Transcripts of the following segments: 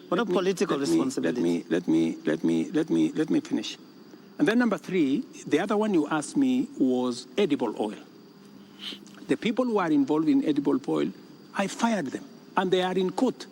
What a political responsibility. Let me finish. And then number 3, the other one you asked me was edible oil. The people who are involved in edible oil, I fired them, and they are in court.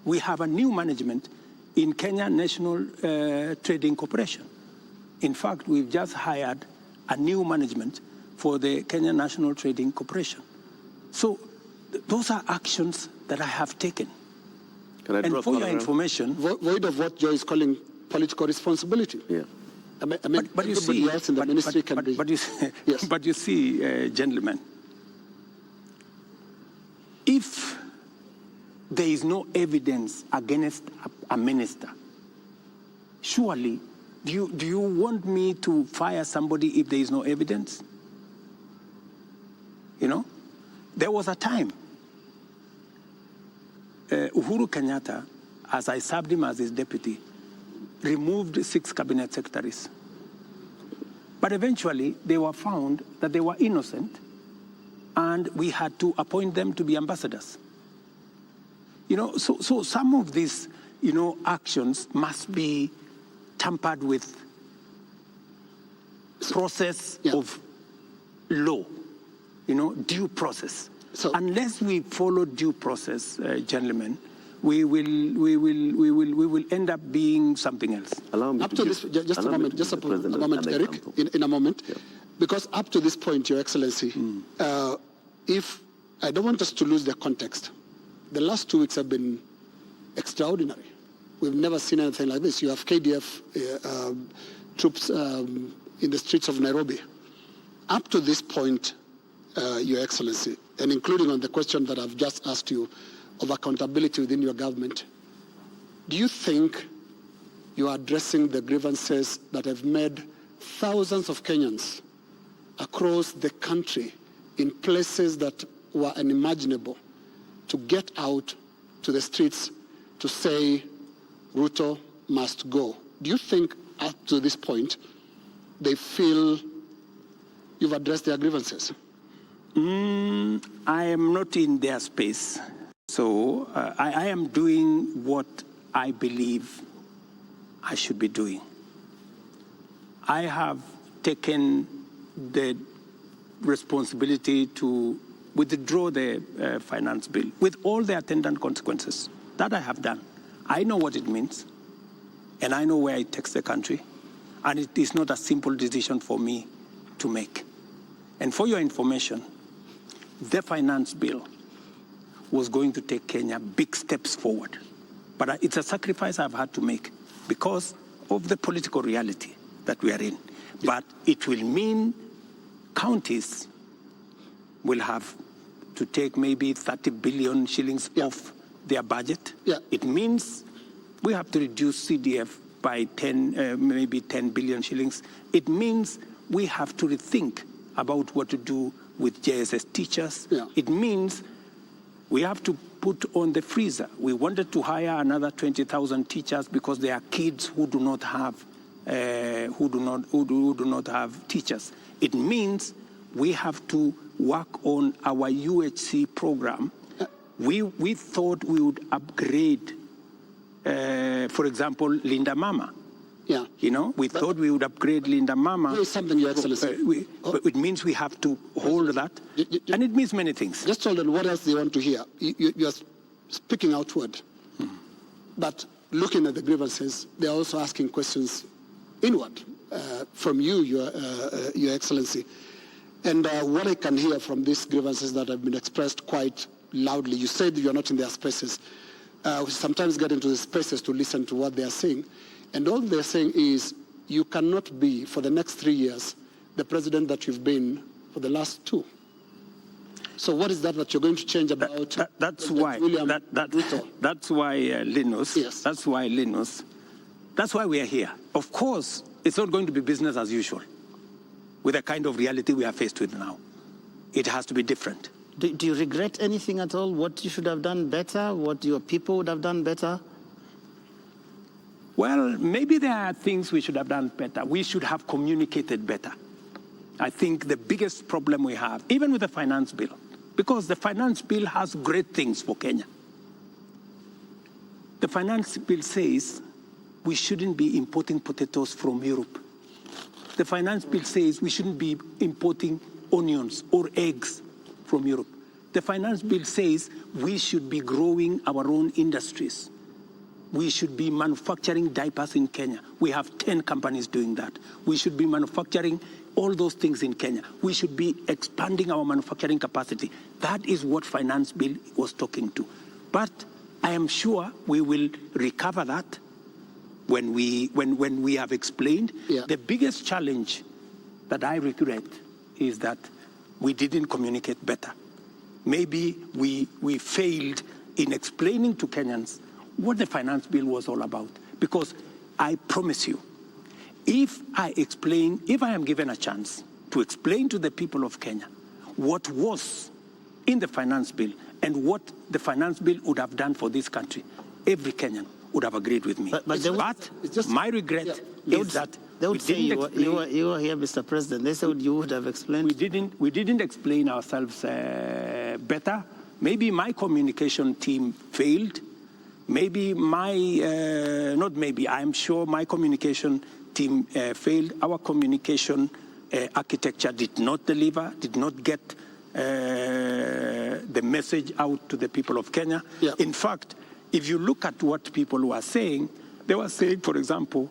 We have a new management in Kenya National Trading Corporation. In fact, we've just hired a new management for the Kenya National Trading Corporation. So those are actions that I have taken. And for your information... Void of what Joe is calling political responsibility. Yeah. But you see, else in the ministry can be... But you see, gentlemen, if there is no evidence against a minister, surely, do you want me to fire somebody if there is no evidence? You know, there was a time, Uhuru Kenyatta, as I served him as his deputy, removed 6 cabinet secretaries. But eventually, they were found that they were innocent, and we had to appoint them to be ambassadors. You know, so some of these, you know, actions must be tampered with process of law, you know, due process. So unless we follow due process, gentlemen, we will end up being something else. Allow me up to this, just a moment, Eric, in a moment, because up to this point, Your Excellency, if I don't want us to lose the context, the last 2 weeks have been extraordinary. We've never seen anything like this. You have KDF troops in the streets of Nairobi. Up to this point, Your Excellency, and including on the question that I've just asked you of accountability within your government, do you think you are addressing the grievances that have made thousands of Kenyans across the country in places that were unimaginable to get out to the streets to say Ruto must go? Do you think up to this point they feel you've addressed their grievances? I am not in their space. So I am doing what I believe I should be doing. I have taken the responsibility to withdraw the finance bill with all the attendant consequences. That I have done. I know what it means, and I know where it takes the country, and it is not a simple decision for me to make. And for your information, the finance bill was going to take Kenya big steps forward. But it's a sacrifice I've had to make because of the political reality that we are in. But it will mean counties will have to take maybe 30 billion shillings off their budget. It means we have to reduce CDF by maybe 10 billion shillings. It means we have to rethink about what to do with JSS teachers. It means we have to put on the freezer. We wanted to hire another 20,000 teachers because there are kids who do not have teachers. It means we have to work on our UHC program. We thought we would upgrade, for example, Linda Mama. You know, we thought we would upgrade Linda Mama. Here's something, Your Excellency. It means we have to hold that, and it means many things. Just hold on, what else do you want to hear? You are speaking outward, but looking at the grievances, they're also asking questions inward from you, Your Excellency. And what I can hear from these grievances that have been expressed quite loudly, you said you're not in their spaces. We sometimes get into the spaces to listen to what they are saying. And all they're saying is, you cannot be, for the next 3 years, the president that you've been for the last 2. So what is that you're going to change about? That's why Linus. Yes. That's why Linus. That's why we are here. Of course, it's not going to be business as usual with the kind of reality we are faced with now. It has to be different. Do you regret anything at all? What you should have done better? What your people would have done better? Well, maybe there are things we should have done better. We should have communicated better. I think the biggest problem we have, even with the finance bill, because the finance bill has great things for Kenya. The finance bill says we shouldn't be importing potatoes from Europe. The finance bill says we shouldn't be importing onions or eggs from Europe. The finance bill says we should be growing our own industries. We should be manufacturing diapers in Kenya. We have 10 companies doing that. We should be manufacturing all those things in Kenya. We should be expanding our manufacturing capacity. That is what finance bill was talking to. But I am sure we will recover that when we have explained. Yeah. The biggest challenge that I regret is that we didn't communicate better. Maybe we failed in explaining to Kenyans what the finance bill was all about. Because I promise you, if I am given a chance to explain to the people of Kenya what was in the finance bill and what the finance bill would have done for this country, every Kenyan would have agreed with me. But my regret is that they would say you were here, Mr. President. They said you would have explained. We didn't explain ourselves better. Maybe my communication team failed. Maybe I'm sure my communication team failed. Our communication architecture did not deliver, did not get the message out to the people of Kenya. Yeah. In fact, if you look at what people were saying, they were saying, for example,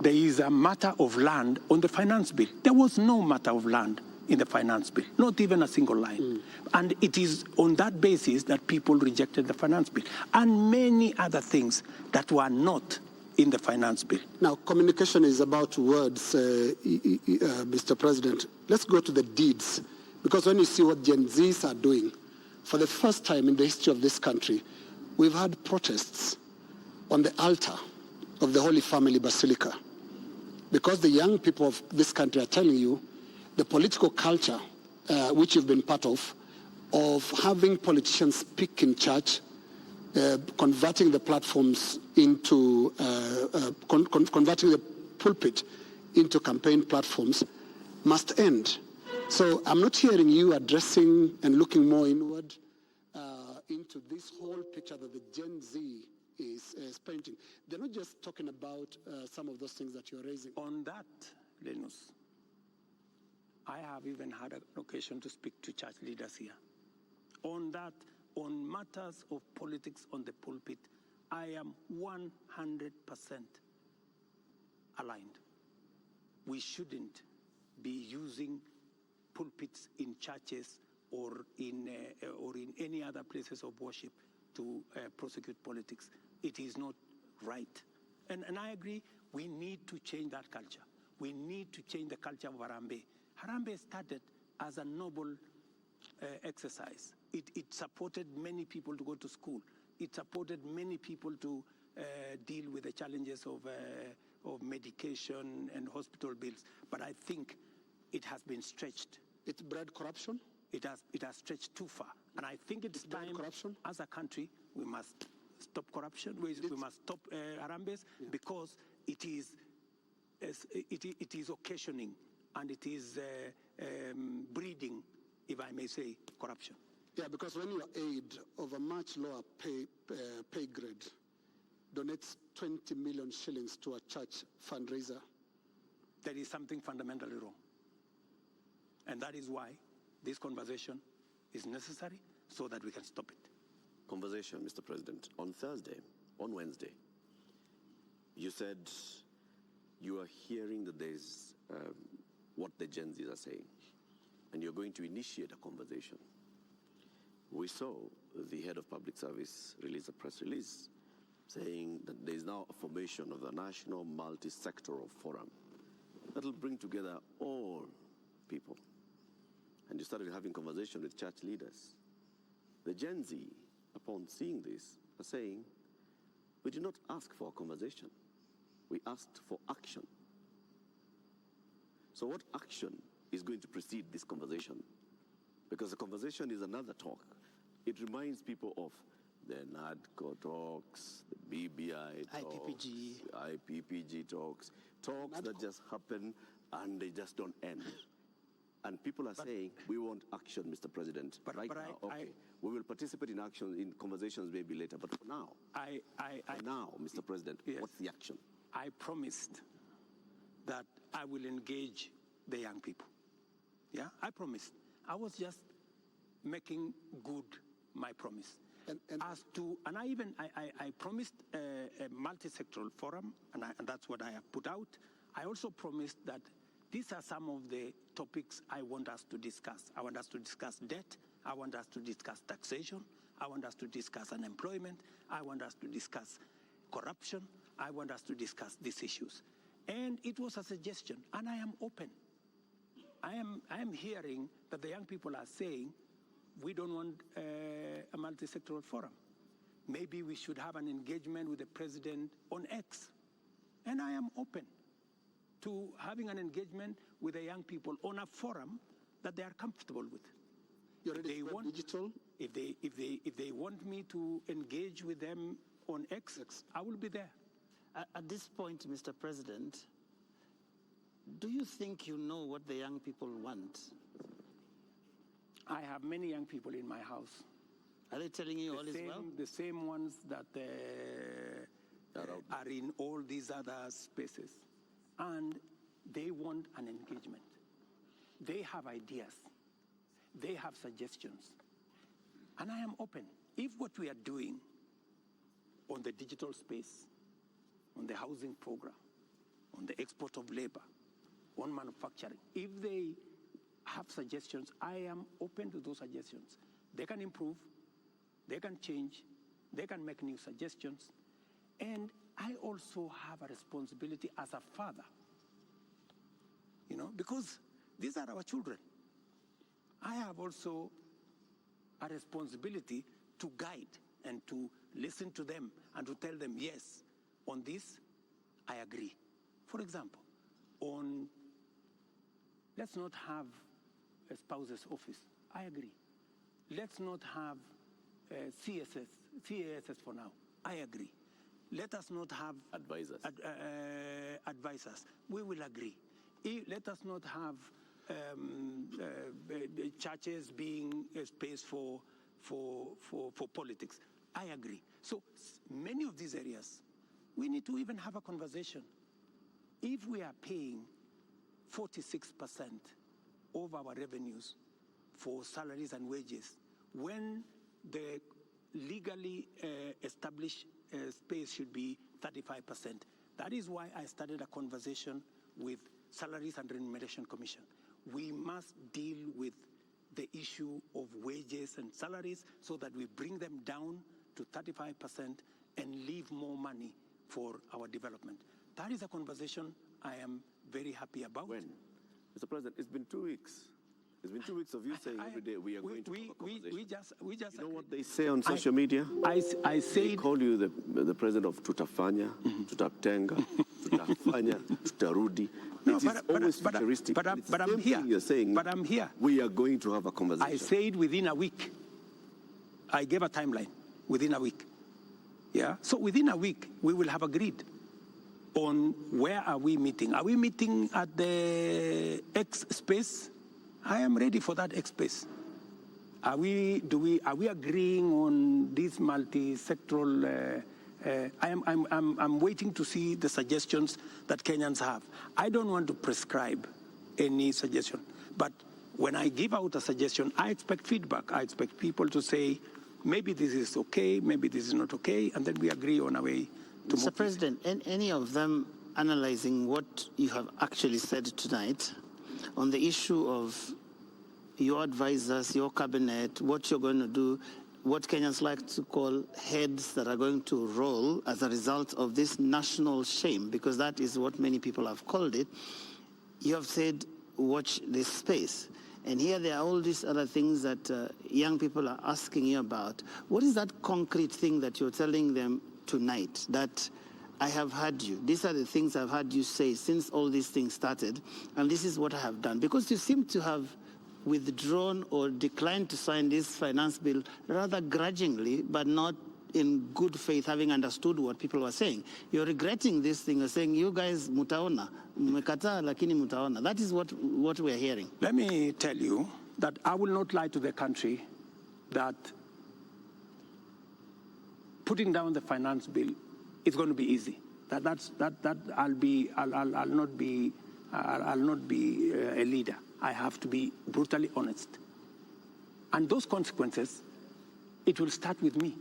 there is a matter of land on the finance bill. There was no matter of land in the finance bill, not even a single line. And it is on that basis that people rejected the finance bill and many other things that were not in the finance bill. Now, communication is about words, Mr. President. Let's go to the deeds, because when you see what Gen Zs are doing, for the first time in the history of this country, we've had protests on the altar of the Holy Family Basilica, because the young people of this country are telling you the political culture, which you've been part of having politicians speak in church, converting the platforms into, converting the pulpit into campaign platforms, must end. So I'm not hearing you addressing and looking more inward into this whole picture that the Gen Z is painting. They're not just talking about some of those things that you're raising. On that, Linus, I have even had an occasion to speak to church leaders here. On that, on matters of politics on the pulpit, I am 100% aligned. We shouldn't be using pulpits in churches or in any other places of worship to prosecute politics. It is not right. And I agree, we need to change that culture. We need to change the culture of Harambee. Harambee started as a noble exercise. It supported many people to go to school. It supported many people to deal with the challenges of medication and hospital bills. But I think it has been stretched. It bred corruption? It has stretched too far. And I think it's time, as a country, we must stop corruption. We must stop Harambees, because it is occasioning and it is breeding, if I may say, corruption. Yeah, because when your aid of a much lower pay grade donates 20 million shillings to a church fundraiser, there is something fundamentally wrong. And that is why this conversation is necessary, so that we can stop it. Conversation, Mr. President. On Wednesday, you said you are hearing that there's what the Gen Zs are saying, and you're going to initiate a conversation. We saw the head of public service release a press release saying that there is now a formation of the National Multi-Sectoral Forum that will bring together all people. And you started having conversation with church leaders. The Gen Z, upon seeing this, are saying, we did not ask for a conversation. We asked for action. So what action is going to precede this conversation? Because the conversation is another talk. It reminds people of the NADCO talks, the BBI talks, IPPG talks that just happen and they just don't end. And people are saying, we want action, Mr. President. We will participate in action, in conversations maybe later, but for now, Mr. President, yes, what's the action? I promised that I will engage the young people. Yeah, I promised. I was just making good my promise. And I promised a multi-sectoral forum, and that's what I have put out. I also promised that these are some of the topics I want us to discuss. I want us to discuss debt. I want us to discuss taxation. I want us to discuss unemployment. I want us to discuss corruption. I want us to discuss these issues. And it was a suggestion, and I am open. I am hearing that the young people are saying, we don't want a multi-sectoral forum. Maybe we should have an engagement with the president on X. And I am open to having an engagement with the young people on a forum that they are comfortable with. You're ready for digital? If they want me to engage with them on X, I will be there. At this point, Mr. President, do you think you know what the young people want? I have many young people in my house. Are they telling you all is well? The same ones that are in all these other spaces. And they want an engagement. They have ideas. They have suggestions. And I am open. If what we are doing on the digital space, on the housing program, on the export of labor, on manufacturing, if they have suggestions, I am open to those suggestions. They can improve, they can change, they can make new suggestions. And I also have a responsibility as a father, because these are our children. I have also a responsibility to guide and to listen to them and to tell them, yes, on this, I agree. For example, let's not have a spouse's office. I agree. Let's not have CASS for now. I agree. Let us not have advisors. Advisors. We will agree. Let us not have churches being a space for politics. I agree. So many of these areas, we need to even have a conversation. If we are paying 46% of our revenues for salaries and wages, when the legally established space should be 35%. That is why I started a conversation with Salaries and Remuneration Commission. We must deal with the issue of wages and salaries so that we bring them down to 35% and leave more money for our development. That is a conversation I am very happy about. When? Mr. President, it's been 2 weeks. It's been 2 weeks of you saying every day we are going to have a conversation. We just. You know what they say on social media? I say they call you the president of tutafanya, tutatenga, tutafanya, tutarudi. No, it is always futuristic. But I'm here. You're saying, but I'm here. We are going to have a conversation. I said within a week. I gave a timeline within a week. Yeah. So within a week we will have agreed on where are we meeting. Are we meeting at the X space? I am ready for that X space. Are we agreeing on this multi-sectoral? I'm waiting to see the suggestions that Kenyans have. I don't want to prescribe any suggestion, but when I give out a suggestion, I expect feedback. I expect people to say, maybe this is okay, maybe this is not okay, and then we agree on a way to move. Mr. President, any of them analyzing what you have actually said tonight on the issue of your advisors, your cabinet, what you're going to do, what Kenyans like to call heads that are going to roll as a result of this national shame, because that is what many people have called it. You have said, watch this space. And here there are all these other things that young people are asking you about. What is that concrete thing that you're telling them tonight that I have heard you? These are the things I've heard you say since all these things started, and this is what I have done. Because you seem to have withdrawn or declined to sign this finance bill rather grudgingly, but not in good faith, having understood what people were saying. You're regretting this thing. You're saying, you guys, mutaona, mmekataa lakini mutaona. That is what we're hearing. Let me tell you that I will not lie to the country that putting down the finance bill is going to be easy. I'll not be a leader. I have to be brutally honest. And those consequences, it will start with me.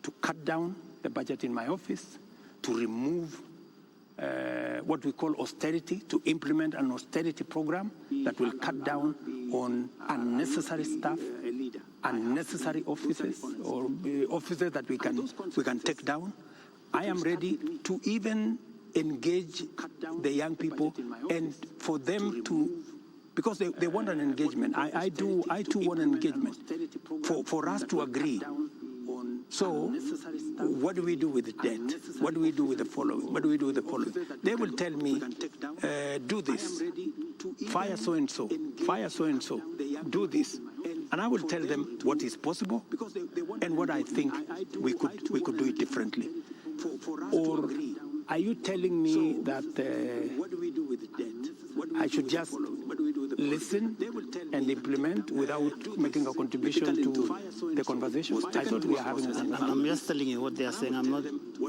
To cut down the budget in my office, to remove what we call austerity, to implement an austerity program that will cut down on unnecessary stuff, unnecessary offices, or offices that we can take down. I am ready to even engage the young people and for them to, because they want an engagement. I too want an engagement for us to agree. So, what do we do with the debt? What do we do with the following? What do we do with the following? They will tell me, do this, fire so-and-so, fire so-and-so, do this. And I will tell them what is possible and what I think we could do it differently. Or are you telling me that I should just listen and implement without making a contribution to the conversation? I thought we are having a I'm just telling you what they are saying. I'm not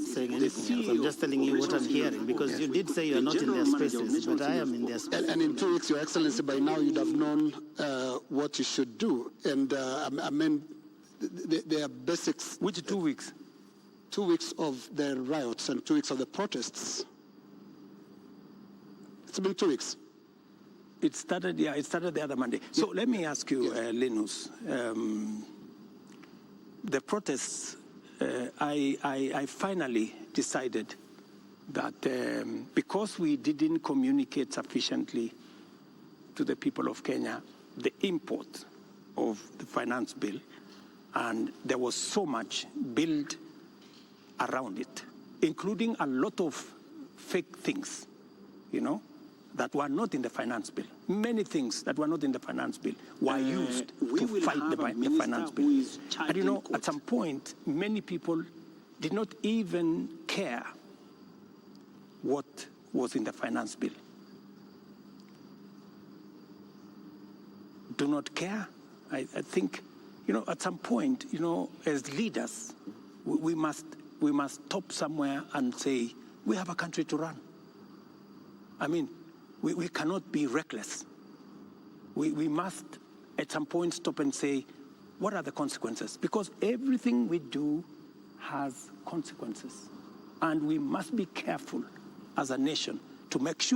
saying anything else. I'm just telling you what I'm hearing, because you did say you are not in their spaces, but I am in their spaces. And in 2 weeks, Your Excellency, by now you'd have known what you should do. And I mean, there are basics. Which 2 weeks? 2 weeks of the riots and 2 weeks of the protests. It's been 2 weeks. It started the other Monday. So let me ask you, Linus, the protests, I finally decided that because we didn't communicate sufficiently to the people of Kenya the import of the finance bill, and there was so much built around it, including a lot of fake things, that were not in the finance bill. Many things that were not in the finance bill were used to fight the finance bill. And at some point, many people did not even care what was in the finance bill. Do not care. I think, at some point, as leaders, we must stop somewhere and say, we have a country to run. I mean, we cannot be reckless. We must, at some point, stop and say, what are the consequences? Because everything we do has consequences. And we must be careful as a nation to make sure